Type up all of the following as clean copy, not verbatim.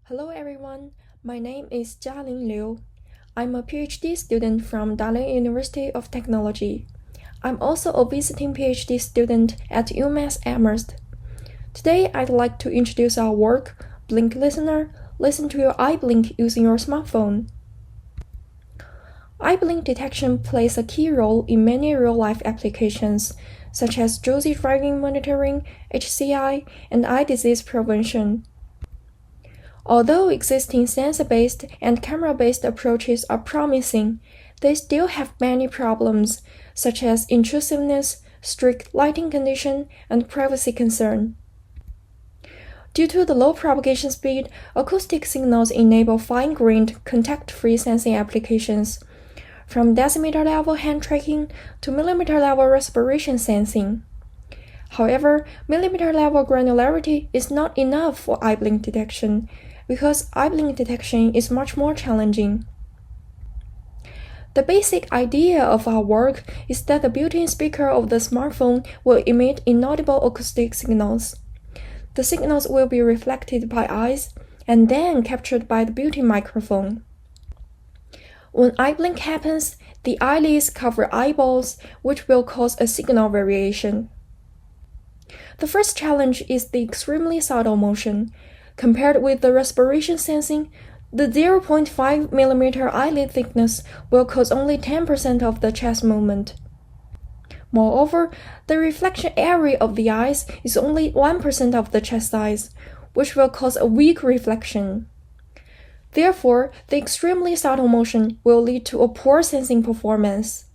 Hello everyone, my name is Jialin Liu. I'm a PhD student from Dalian University of Technology. I'm also a visiting PhD student at UMass Amherst. Today I'd like to introduce our work, BlinkListener, listen to your eye blink using your smartphone. Eye blink detection plays a key role in many real-life applications, such as drowsy driving monitoring, HCI, and eye disease prevention. Although existing sensor-based and camera-based approaches are promising, they still have many problems, such as intrusiveness, strict lighting condition, and privacy concern. Due to the low propagation speed, acoustic signals enable fine-grained, contact-free sensing applications, from decimeter-level hand tracking to millimeter-level respiration sensing. However, millimeter-level granularity is not enough for eye blink detection, because eye blink detection is much more challenging. The basic idea of our work is that the built-in speaker of the smartphone will emit inaudible acoustic signals. The signals will be reflected by eyes and then captured by the built-in microphone. When eye blink happens, the eyelids cover eyeballs, which will cause a signal variation. The first challenge is the extremely subtle motion. Compared with the respiration sensing, the 0.5 mm eyelid thickness will cause only 10% of the chest movement. Moreover, the reflection area of the eyes is only 1% of the chest size, which will cause a weak reflection. Therefore, the extremely subtle motion will lead to a poor sensing performance.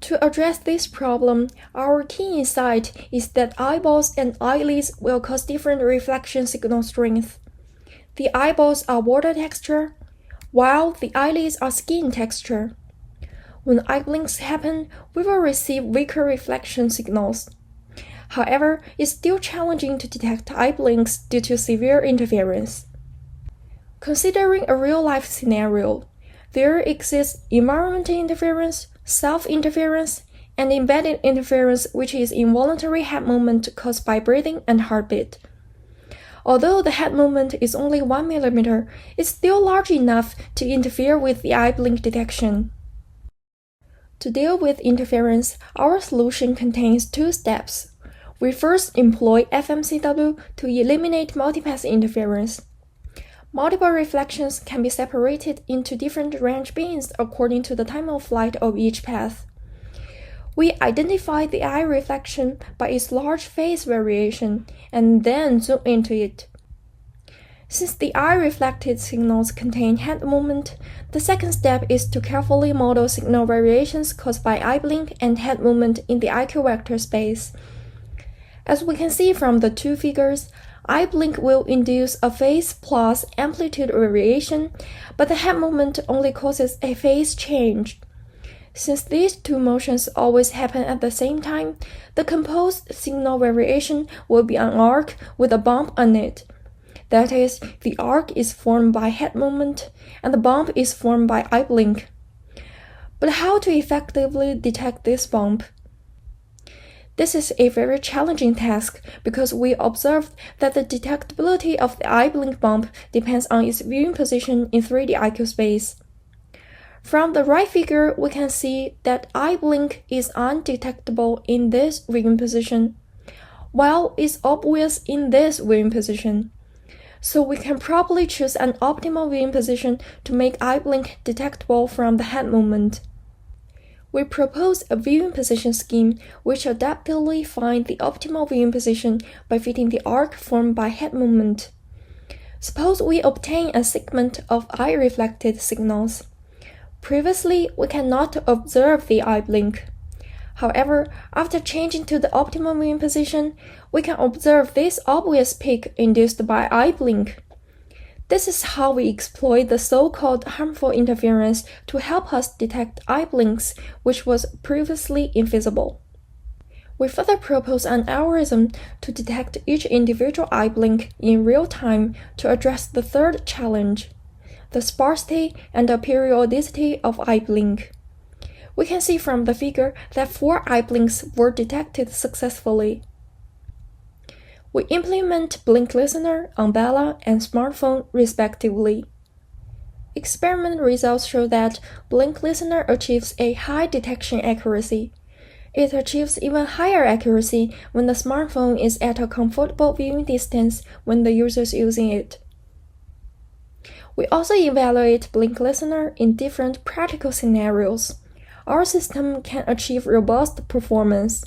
To address this problem, our key insight is that eyeballs and eyelids will cause different reflection signal strength. The eyeballs are water texture, while the eyelids are skin texture. When eye blinks happen, we will receive weaker reflection signals. However, it's still challenging to detect eye blinks due to severe interference. Considering a real-life scenario, there exists environmental interference, self-interference, and embedded interference, which is involuntary head movement caused by breathing and heartbeat. Although the head movement is only 1 mm, it's still large enough to interfere with the eye blink detection. To deal with interference, our solution contains two steps. We first employ FMCW to eliminate multipath interference. Multiple reflections can be separated into different range bins according to the time of flight of each path. We identify the eye reflection by its large phase variation and then zoom into it. Since the eye reflected signals contain head movement, the second step is to carefully model signal variations caused by eye blink and head movement in the IQ vector space. As we can see from the two figures, eye blink will induce a phase plus amplitude variation, but the head movement only causes a phase change. Since these two motions always happen at the same time, the composed signal variation will be an arc with a bump on it. That is, the arc is formed by head movement, and the bump is formed by eye blink. But how to effectively detect this bump? This is a very challenging task because we observed that the detectability of the eye blink bump depends on its viewing position in 3D IQ space. From the right figure, we can see that eye blink is undetectable in this viewing position, while it's obvious in this viewing position. So we can probably choose an optimal viewing position to make eye blink detectable from the head movement. We propose a viewing position scheme which adaptively finds the optimal viewing position by fitting the arc formed by head movement. Suppose we obtain a segment of eye-reflected signals. Previously, we cannot observe the eye blink. However, after changing to the optimal viewing position, we can observe this obvious peak induced by eye blink. This is how we exploit the so-called harmful interference to help us detect eye blinks, which was previously invisible. We further propose an algorithm to detect each individual eye blink in real time to address the third challenge, the sparsity and the periodicity of eye blink. We can see from the figure that 4 eye blinks were detected successfully. We implement BlinkListener on Bela and smartphone respectively. Experiment results show that BlinkListener achieves a high detection accuracy. It achieves even higher accuracy when the smartphone is at a comfortable viewing distance when the user is using it. We also evaluate BlinkListener in different practical scenarios. Our system can achieve robust performance.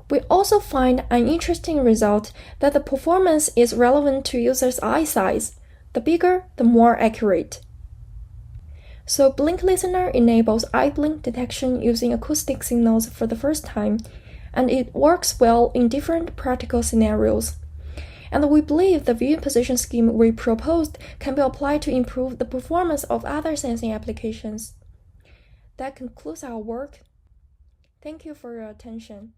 We also find an interesting result that the performance is relevant to users' eye size. The bigger, the more accurate. So BlinkListener enables eye blink detection using acoustic signals for the first time, and it works well in different practical scenarios. And we believe the viewing position scheme we proposed can be applied to improve the performance of other sensing applications. That concludes our work. Thank you for your attention.